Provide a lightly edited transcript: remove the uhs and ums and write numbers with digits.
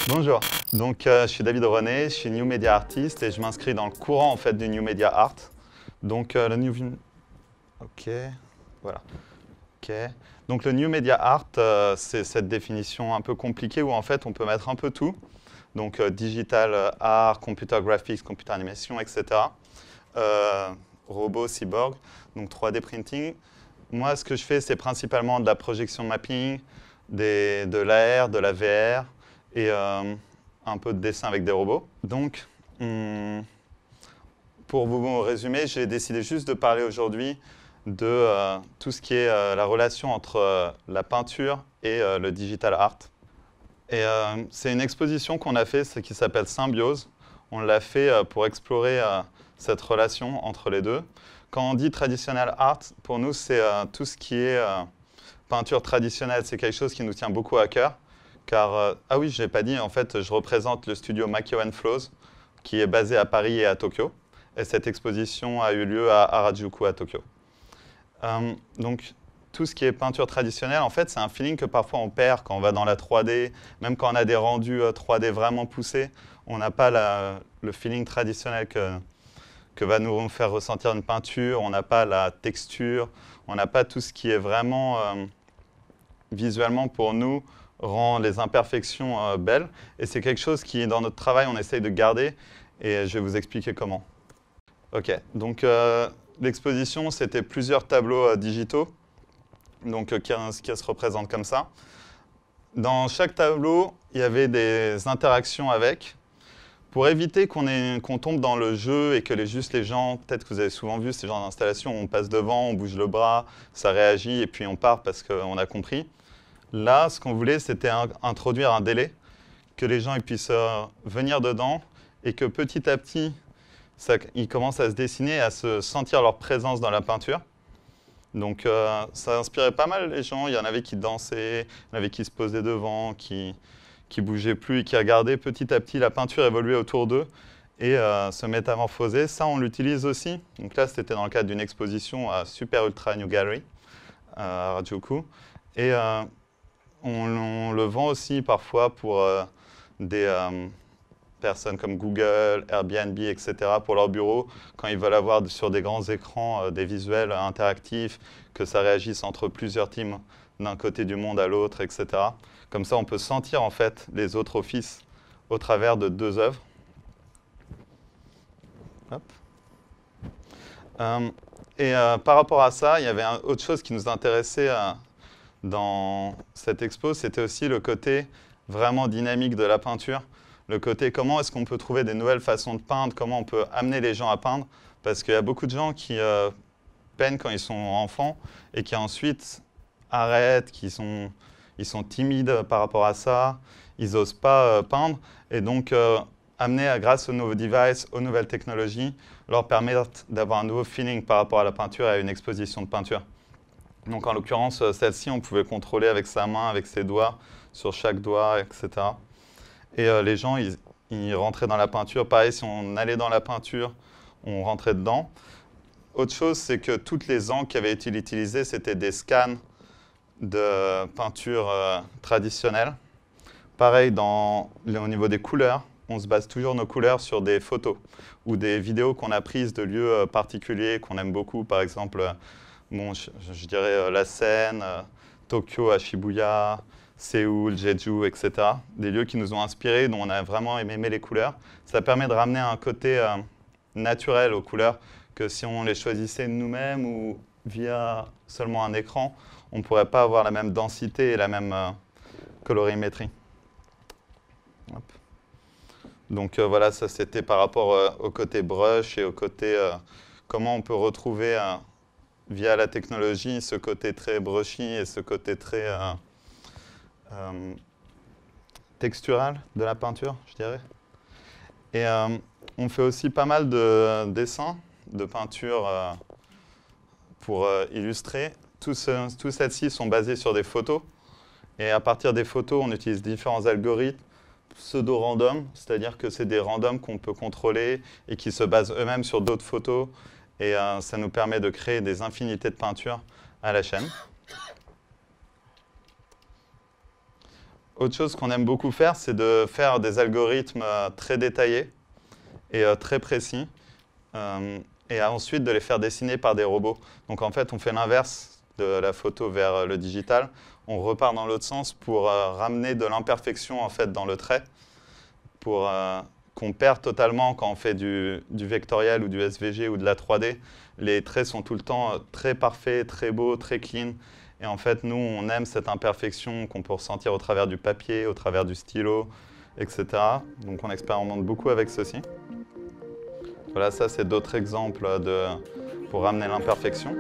Bonjour, donc je suis David René, je suis New Media Artist et je m'inscris dans le courant en fait du New Media Art. Donc le New... Ok, voilà. Ok. Donc le New Media Art, c'est cette définition un peu compliquée où en fait on peut mettre un peu tout. Donc digital art, computer graphics, computer animation, etc. Robots, cyborg, donc 3D printing. Moi, ce que je fais, c'est principalement de la projection mapping, de l'AR, de la VR et un peu de dessin avec des robots. Donc, pour vous résumer, j'ai décidé juste de parler aujourd'hui de tout ce qui est la relation entre la peinture et le digital art. Et c'est une exposition qu'on a fait, qui s'appelle Symbiose. On l'a fait pour explorer cette relation entre les deux. Quand on dit traditional art, pour nous, c'est tout ce qui est peinture traditionnelle. C'est quelque chose qui nous tient beaucoup à cœur. Car, ah oui, je n'ai pas dit, en fait, je représente le studio Makio & Flows, qui est basé à Paris et à Tokyo. Et cette exposition a eu lieu à Harajuku, à Tokyo. Donc, tout ce qui est peinture traditionnelle, en fait, c'est un feeling que parfois on perd quand on va dans la 3D. Même quand on a des rendus 3D vraiment poussés, on n'a pas le feeling traditionnel que va nous faire ressentir une peinture. On n'a pas la texture, on n'a pas tout ce qui est vraiment, visuellement pour nous, rend les imperfections belles. Et c'est quelque chose qui, dans notre travail, on essaye de garder. Et je vais vous expliquer comment. OK, donc l'exposition, c'était plusieurs tableaux digitaux. Donc, qui se représente comme ça. Dans chaque tableau, il y avait des interactions avec. Pour éviter qu'on tombe dans le jeu et que juste les gens, peut-être que vous avez souvent vu ces genres d'installations, on passe devant, on bouge le bras, ça réagit et puis on part parce qu'on a compris. Là, ce qu'on voulait, c'était introduire un délai, que les gens puissent venir dedans et que petit à petit, ils commencent à se dessiner, à se sentir leur présence dans la peinture. Donc ça inspirait pas mal les gens, il y en avait qui dansaient, il y en avait qui se posaient devant, qui bougeaient plus et qui regardaient petit à petit la peinture évoluer autour d'eux et se métamorphoser. Ça, on l'utilise aussi. Donc là, c'était dans le cadre d'une exposition à Super Ultra New Gallery à Harajuku. Et on le vend aussi parfois pour des personnes comme Google, Airbnb, etc. pour leur bureau, quand ils veulent avoir sur des grands écrans des visuels interactifs, que ça réagisse entre plusieurs teams d'un côté du monde à l'autre, etc. Comme ça, on peut sentir en fait les autres offices au travers de deux œuvres. Hop. Par rapport à ça, il y avait autre chose qui nous intéressait dans cette expo, c'était aussi le côté vraiment dynamique de la peinture. Le côté comment est-ce qu'on peut trouver des nouvelles façons de peindre, comment on peut amener les gens à peindre. Parce qu'il y a beaucoup de gens qui peignent quand ils sont enfants et qui ensuite arrêtent, ils sont timides par rapport à ça, ils n'osent pas peindre. Et donc, amener, grâce aux nouveaux devices, aux nouvelles technologies, leur permettre d'avoir un nouveau feeling par rapport à la peinture et à une exposition de peinture. Donc, en l'occurrence, celle-ci, on pouvait contrôler avec sa main, avec ses doigts, sur chaque doigt, etc. Et les gens, ils rentraient dans la peinture. Pareil, si on allait dans la peinture, on rentrait dedans. Autre chose, c'est que toutes les encres qui avaient été utilisées, c'était des scans de peinture traditionnelle. Pareil, au niveau des couleurs, on se base toujours nos couleurs sur des photos ou des vidéos qu'on a prises de lieux particuliers qu'on aime beaucoup. Par exemple, je dirais la Seine, Tokyo à Shibuya, Séoul, Jeju, etc. Des lieux qui nous ont inspirés, dont on a vraiment aimé les couleurs. Ça permet de ramener un côté naturel aux couleurs que si on les choisissait nous-mêmes ou via seulement un écran, on ne pourrait pas avoir la même densité et la même colorimétrie. Hop. Donc voilà, ça c'était par rapport au côté brush et au côté comment on peut retrouver via la technologie ce côté très brushy et ce côté très textural de la peinture, je dirais. Et on fait aussi pas mal de dessins, de peintures pour illustrer. Tous celles-ci sont basées sur des photos. Et à partir des photos, on utilise différents algorithmes pseudo-random, c'est-à-dire que c'est des randoms qu'on peut contrôler et qui se basent eux-mêmes sur d'autres photos. Et ça nous permet de créer des infinités de peintures à la chaîne. Autre chose qu'on aime beaucoup faire, c'est de faire des algorithmes très détaillés et très précis, et ensuite de les faire dessiner par des robots. Donc en fait, on fait l'inverse de la photo vers le digital. On repart dans l'autre sens pour ramener de l'imperfection en fait, dans le trait, pour qu'on perd totalement quand on fait du vectoriel ou du SVG ou de la 3D. Les traits sont tout le temps très parfaits, très beaux, très clean. Et en fait, nous, on aime cette imperfection qu'on peut ressentir au travers du papier, au travers du stylo, etc. Donc on expérimente beaucoup avec ceci. Voilà, ça c'est d'autres exemples pour ramener l'imperfection.